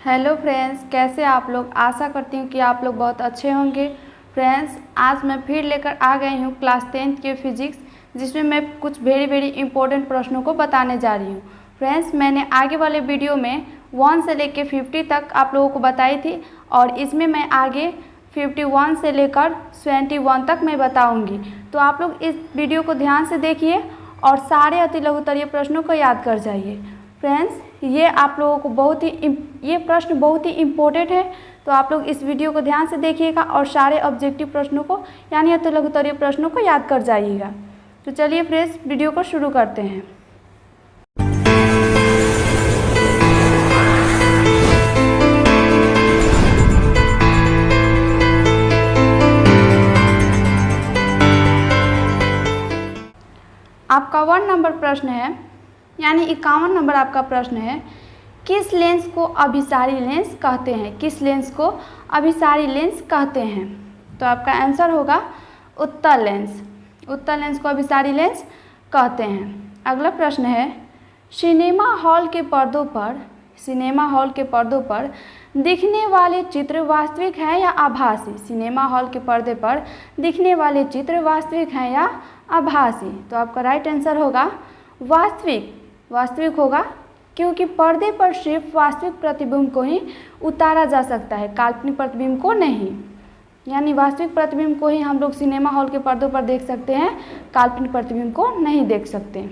Hello friends, कैसे आप लोग। आशा करती हूँ कि आप लोग बहुत अच्छे होंगे। फ्रेंड्स, आज मैं फिर लेकर आ गई हूँ क्लास 10th के फिजिक्स, जिसमें मैं कुछ वेरी इंपॉर्टेंट प्रश्नों को बताने जा रही हूँ। फ्रेंड्स, मैंने आगे वाले वीडियो में 1 से लेकर 50 तक आप लोगों को बताई थी और इसमें मैं आगे 51 से लेकर 71 तक मैं बताऊँगी। तो आप लोग इस वीडियो को ध्यान से देखिए और सारे अति लघुत्तरीय प्रश्नों को याद कर जाइए। फ्रेंड्स, ये आप लोगों को ये प्रश्न बहुत ही इम्पोर्टेंट है, तो आप लोग इस वीडियो को ध्यान से देखिएगा और सारे ऑब्जेक्टिव प्रश्नों को यानी अति लघुत्तरीय प्रश्नों को याद कर जाइएगा। तो चलिए फ्रेंड्स, वीडियो को शुरू करते हैं। आपका 1 नंबर प्रश्न है, यानी 51 नंबर आपका प्रश्न है, किस लेंस को अभिसारी लेंस कहते हैं। किस लेंस को अभिसारी लेंस कहते हैं। तो आपका आंसर होगा उत्तल लेंस। उत्तल लेंस को अभिसारी लेंस कहते हैं। अगला प्रश्न है, सिनेमा हॉल के पर्दों पर दिखने वाले चित्र वास्तविक हैं या आभासी। सिनेमा हॉल के पर्दे पर दिखने वाले चित्र वास्तविक हैं या आभासी। तो आपका राइट आंसर होगा वास्तविक होगा, क्योंकि पर्दे पर सिर्फ वास्तविक प्रतिबिंब को ही उतारा जा सकता है, काल्पनिक प्रतिबिंब को नहीं। यानी वास्तविक प्रतिबिंब को ही हम लोग सिनेमा हॉल के पर्दों पर देख सकते हैं, काल्पनिक प्रतिबिंब को नहीं देख सकते।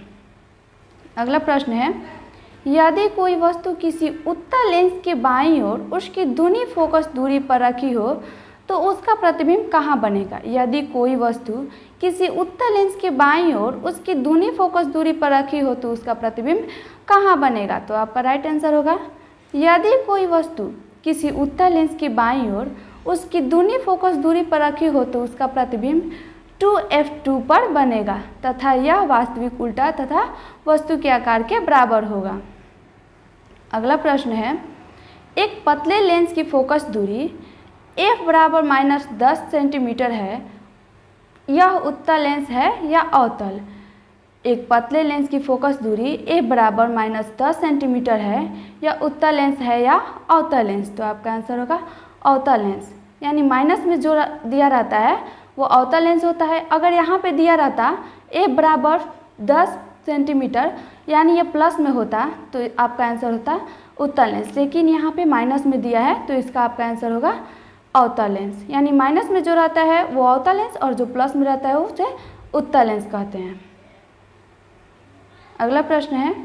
अगला प्रश्न है, यदि कोई वस्तु किसी उत्तल लेंस के बाईं ओर उसकी दूनी फोकस दूरी पर रखी हो तो उसका प्रतिबिंब कहाँ बनेगा। यदि कोई वस्तु किसी उत्तल लेंस के बाईं ओर उसकी दूनी फोकस दूरी पर रखी हो तो उसका प्रतिबिंब कहाँ बनेगा। तो आपका राइट आंसर होगा, यदि कोई वस्तु किसी उत्तल लेंस के बाईं ओर उसकी दूनी फोकस दूरी पर रखी हो तो उसका प्रतिबिंब 2f2 पर बनेगा तथा यह वास्तविक उल्टा तथा वस्तु के आकार के बराबर होगा। अगला प्रश्न है, एक पतले लेंस की फोकस दूरी f बराबर -10 सेंटीमीटर है, यह उत्तल लेंस है या अवतल। एक पतले लेंस की फोकस दूरी f बराबर -10 सेंटीमीटर है, यह उत्तल लेंस है या अवतल लेंस। तो आपका आंसर होगा अवतल लेंस, यानी माइनस में जो दिया रहता है वो अवतल लेंस होता है। अगर यहाँ पे दिया रहता f बराबर 10 सेंटीमीटर यानी ये प्लस में होता तो आपका आंसर होता उत्तल लेंस, लेकिन यहाँ पे माइनस में दिया है तो इसका आपका आंसर होगा अवतल लेंस। यानी माइनस में जो रहता है वो अवतल लेंस और जो प्लस में रहता है उसे उत्तल लेंस कहते हैं। अगला प्रश्न है,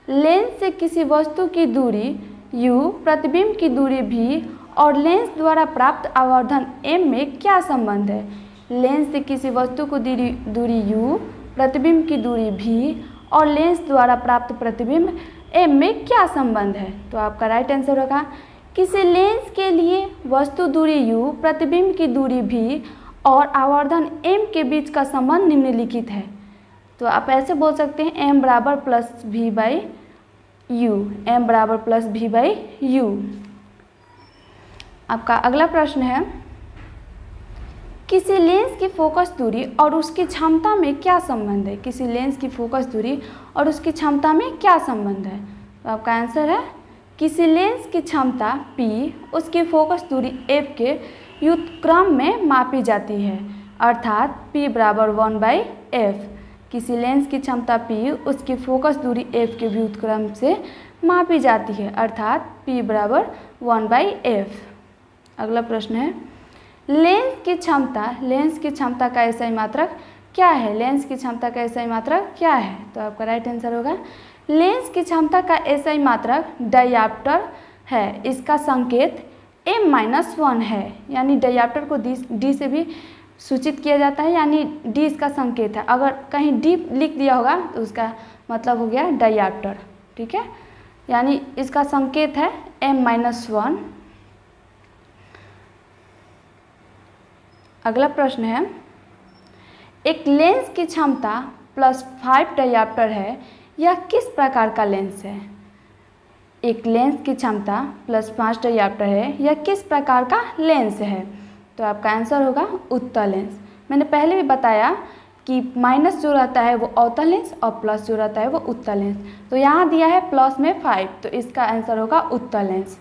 लेंस से किसी वस्तु की दूरी u, प्रतिबिंब की दूरी v और लेंस द्वारा प्राप्त आवर्धन m में क्या संबंध है। लेंस से किसी वस्तु को दूरी u, प्रतिबिंब की दूरी v और लेंस द्वारा प्राप्त प्रतिबिंब m में क्या संबंध है। तो आपका राइट आंसर होगा, किसी लेंस के लिए वस्तु दूरी u, प्रतिबिंब की दूरी v और आवर्धन m के बीच का संबंध निम्नलिखित है। तो आप ऐसे बोल सकते हैं m बराबर plus v by u, m बराबर प्लस v बाई u। आपका अगला प्रश्न है, किसी लेंस की फोकस दूरी और उसकी क्षमता में क्या संबंध है। किसी लेंस की फोकस दूरी और उसकी क्षमता में क्या संबंध है। तो आपका आंसर है, किसी लेंस की क्षमता p उसकी फोकस दूरी f के व्युत्क्रम में मापी जाती है, अर्थात p बराबर 1/f। किसी लेंस की क्षमता p उसकी फोकस दूरी f के व्युत्क्रम से मापी जाती है, अर्थात p बराबर 1/f। अगला प्रश्न है, लेंस की क्षमता का एसआई मात्रक क्या है। लेंस की क्षमता का एसआई मात्रक क्या है। तो आपका राइट आंसर होगा, लेंस की क्षमता का एसआई मात्रक डायऑप्टर है, इसका संकेत m-1 है। यानी डायऑप्टर को d से भी सूचित किया जाता है, यानी d इसका संकेत है। अगर कहीं d लिख दिया होगा तो उसका मतलब हो गया डायऑप्टर, ठीक है। यानी इसका संकेत है m-1। अगला प्रश्न है, एक लेंस की क्षमता +5 डायऑप्टर है, यह किस प्रकार का लेंस है। एक लेंस की क्षमता +5 डायऑप्टर है, यह किस प्रकार का लेंस है। तो आपका आंसर होगा उत्तल लेंस। मैंने पहले भी बताया कि माइनस जो रहता है वो अवतल लेंस और प्लस जो रहता है वो उत्तल लेंस। तो यहाँ दिया है प्लस में 5, तो इसका आंसर होगा उत्तल लेंस।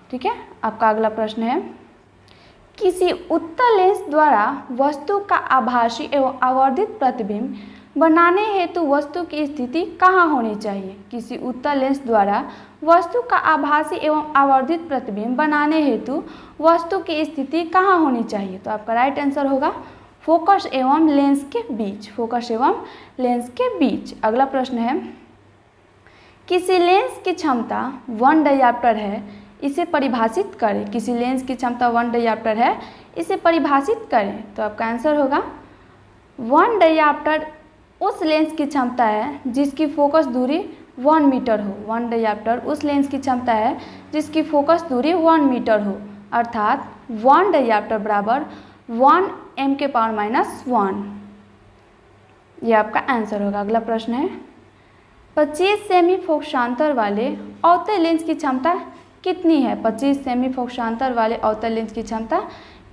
ठीक है। आपका अगला प्रश्न है, किसी उत्तल लेंस द्वारा वस्तु का आभासी एवं आवर्धित प्रतिबिंब बनाने हेतु वस्तु की स्थिति कहाँ होनी चाहिए? किसी उत्तल लेंस द्वारा वस्तु का आभासी एवं आवर्धित प्रतिबिंब बनाने हेतु वस्तु की स्थिति कहाँ होनी चाहिए? तो आपका राइट आंसर होगा फोकस एवं लेंस के बीच, फोकस एवं लेंस के बीच। अगला प्रश्न है, किसी लेंस की क्षमता 1 डायऑप्टर है, इसे परिभाषित करें। किसी लेंस की क्षमता 1 डायऑप्टर है, इसे परिभाषित करें। तो आपका आंसर होगा 1 डायऑप्टर उस लेंस की क्षमता है जिसकी फोकस दूरी 1 मीटर हो। 1 डायऑप्टर उस लेंस की क्षमता है जिसकी फोकस दूरी 1 मीटर हो, अर्थात 1 डायऑप्टर बराबर 1 m⁻⁻1। ये आपका आंसर होगा। अगला प्रश्न है, 25 सेमी फोकसांतर वाले अवतल लेंस की क्षमता कितनी है? 25 सेमी फोकसांतर वाले अवतल लेंस की क्षमता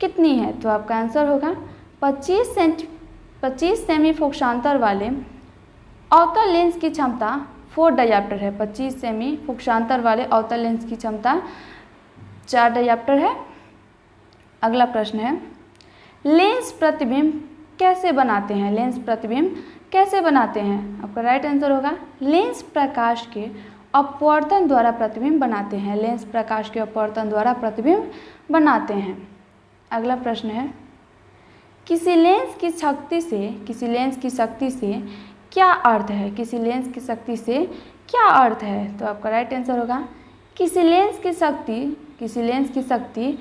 कितनी है? तो आपका आंसर होगा 25 सेमी फोकसांतर वाले अवतल लेंस की क्षमता 4 डायऑप्टर है। 25 सेमी फोकसांतर वाले अवतल लेंस की क्षमता 4 डायऑप्टर है। अगला प्रश्न है, लेंस प्रतिबिंब कैसे बनाते हैं? लेंस प्रतिबिंब कैसे बनाते हैं? आपका राइट आंसर होगा लेंस प्रकाश के अपवर्तन द्वारा प्रतिबिंब बनाते हैं। लेंस प्रकाश के अपवर्तन द्वारा प्रतिबिंब बनाते हैं। अगला प्रश्न है, किसी लेंस की शक्ति से क्या अर्थ है? किसी लेंस की शक्ति से क्या अर्थ है? तो आपका राइट आंसर होगा किसी लेंस की शक्ति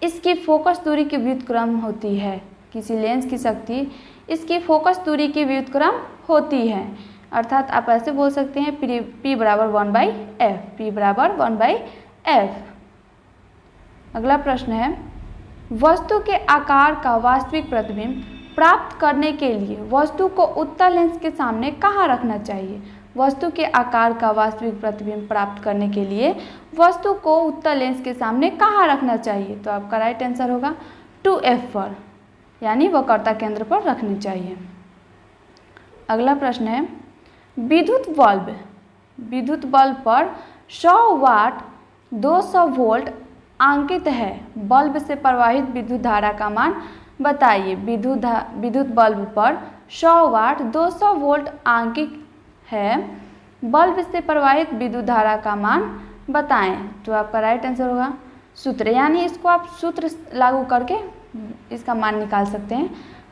इसकी फोकस दूरी की व्युत्क्रम होती है। किसी लेंस की शक्ति इसकी फोकस दूरी की व्युत्क्रम होती है, अर्थात आप ऐसे बोल सकते हैं P बराबर 1/f, P बराबर 1/f। अगला प्रश्न है, वस्तु के आकार का वास्तविक प्रतिबिंब प्राप्त करने के लिए वस्तु को उत्तल लेंस के सामने कहाँ रखना चाहिए? वस्तु के आकार का वास्तविक प्रतिबिंब प्राप्त करने के लिए वस्तु को उत्तल लेंस के सामने कहाँ रखना चाहिए? तो आपका राइट आंसर होगा 2f पर, यानी वक्रता केंद्र पर रखनी चाहिए। अगला प्रश्न है, विद्युत बल्ब पर 100 वाट 200 वोल्ट अंकित है, बल्ब से प्रवाहित विद्युत धारा का मान बताइए। विद्युत बल्ब पर 100 वाट 200 वोल्ट अंकित है, बल्ब से प्रवाहित विद्युत धारा का मान बताएं। तो आपका राइट आंसर होगा सूत्र, यानी इसको आप सूत्र लागू करके इसका मान निकाल सकते हैं।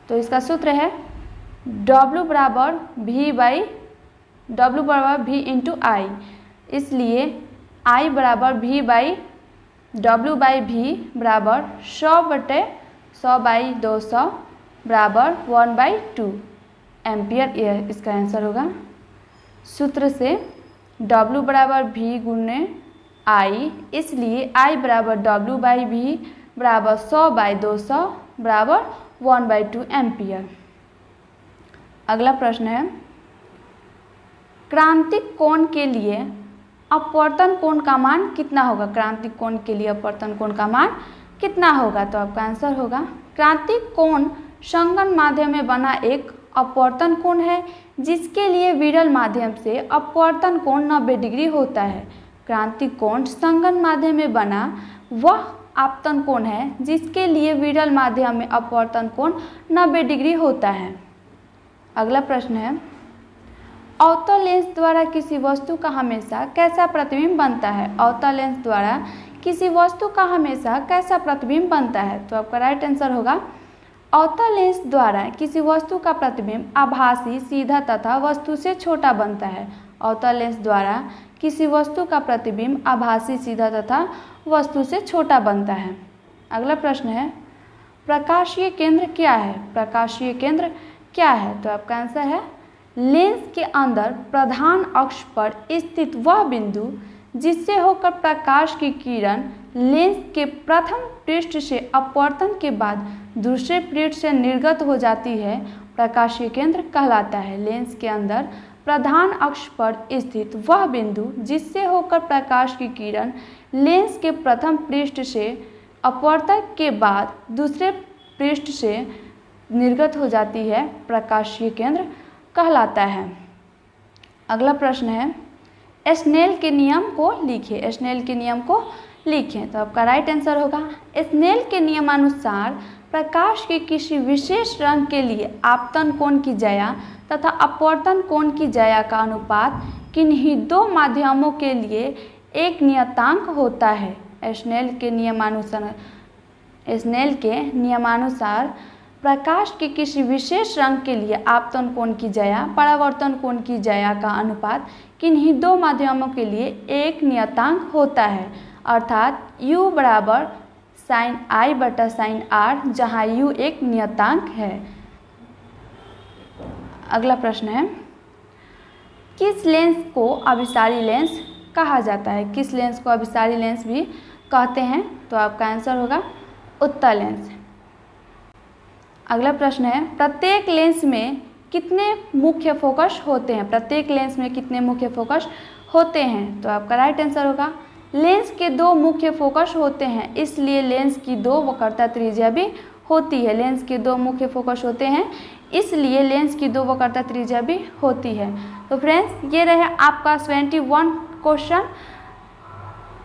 तो इसका सूत्र है W बराबर V इंटू आई, इसलिए I बराबर W/V बराबर 100/100/200 बराबर 1/2 एम्पियर, यह इसका आंसर होगा। सूत्र से W बराबर V गुणे I, इसलिए I बराबर W/V बराबर 100/200 बराबर 1/2 एम्पियर। अगला प्रश्न है, क्रांतिक कोण के लिए अपवर्तन कोण का मान कितना होगा? क्रांतिक कोण के लिए अपवर्तन कोण का मान कितना होगा? तो आपका आंसर होगा क्रांतिक कोण संगन माध्यम में बना एक अपवर्तन कोण है जिसके लिए विरल माध्यम से अपवर्तन कोण 90 डिग्री होता है। क्रांतिक कोण संगन माध्यम में बना वह आपतन कोण है जिसके लिए विरल माध्यम में अपवर्तन कोण 90 डिग्री होता है। अगला प्रश्न है, अवतल लेंस द्वारा किसी वस्तु का हमेशा कैसा प्रतिबिंब बनता है? अवतल लेंस द्वारा किसी वस्तु का हमेशा कैसा प्रतिबिंब बनता है? तो आपका राइट आंसर होगा अवतल लेंस द्वारा किसी वस्तु का प्रतिबिंब आभासी, सीधा तथा वस्तु से छोटा बनता है। अवतल लेंस द्वारा किसी वस्तु का प्रतिबिंब आभासी, सीधा तथा वस्तु से छोटा बनता है। अगला प्रश्न है, प्रकाशीय केंद्र क्या है? प्रकाशीय केंद्र क्या है? तो आपका आंसर है लेंस के अंदर प्रधान अक्ष पर स्थित वह बिंदु जिससे होकर प्रकाश की किरण लेंस के प्रथम पृष्ठ से अपवर्तन के बाद दूसरे पृष्ठ से निर्गत हो जाती है, प्रकाशीय केंद्र कहलाता है। लेंस के अंदर प्रधान अक्ष पर स्थित वह बिंदु जिससे होकर प्रकाश की किरण लेंस के प्रथम पृष्ठ से अपवर्तन के बाद दूसरे पृष्ठ से निर्गत हो जाती है, प्रकाशीय केंद्र कहलाता है। अगला प्रश्न है, स्नेल के नियम को लिखिए। स्नेल के नियम को लिखें। तो आपका राइट आंसर होगा स्नेल के नियमानुसार प्रकाश के किसी विशेष रंग के लिए आपतन कोण की ज्या तथा अपवर्तन कोण की ज्या का अनुपात किन्हीं दो माध्यमों के लिए एक नियतांक होता है। स्नेल के नियमानुसार प्रकाश के किसी विशेष रंग के लिए आपतन कोण की ज्या परावर्तन कोण की ज्या का अनुपात किन्हीं दो माध्यमों के लिए एक नियतांक होता है, अर्थात u बराबर साइन I बटा साइन R, जहाँ u एक नियतांक है। अगला प्रश्न है, किस लेंस को अभिसारी लेंस कहा जाता है? किस लेंस को अभिसारी लेंस भी कहते हैं? तो आपका आंसर होगा उत्तल लेंस। अगला प्रश्न है, प्रत्येक लेंस में कितने मुख्य फोकस होते हैं? प्रत्येक लेंस में कितने मुख्य फोकस होते हैं? तो आपका राइट आंसर होगा लेंस के दो मुख्य फोकस होते हैं, इसलिए लेंस की दो वक्रता त्रिज्या भी होती है। लेंस के दो मुख्य फोकस होते हैं, इसलिए लेंस की दो वक्रता त्रिज्या भी होती है। तो फ्रेंड्स, ये रहे आपका 71 क्वेश्चन।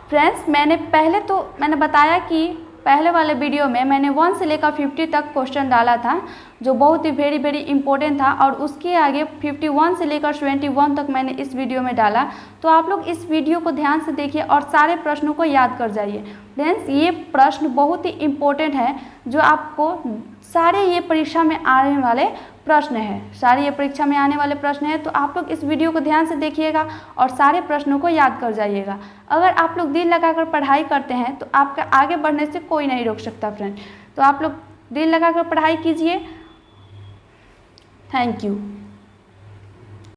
फ्रेंड्स, मैंने बताया कि पहले वाले वीडियो में मैंने 1 से लेकर 50 तक क्वेश्चन डाला था, जो बहुत ही वेरी इंपॉर्टेंट था, और उसके आगे 51 से लेकर 71 तक मैंने इस वीडियो में डाला। तो आप लोग इस वीडियो को ध्यान से देखिए और सारे प्रश्नों को याद कर जाइए। फ्रेंड्स, ये प्रश्न बहुत ही इम्पोर्टेंट है, जो आपको सारे ये परीक्षा में आने वाले प्रश्न है, सारे ये परीक्षा में आने वाले प्रश्न हैं। तो आप लोग इस वीडियो को ध्यान से देखिएगा और सारे प्रश्नों को याद कर जाइएगा। अगर आप लोग दिल लगाकर पढ़ाई करते हैं तो आपका आगे बढ़ने से कोई नहीं रोक सकता फ्रेंड। तो आप लोग दिल लगाकर पढ़ाई कीजिए। Thank you.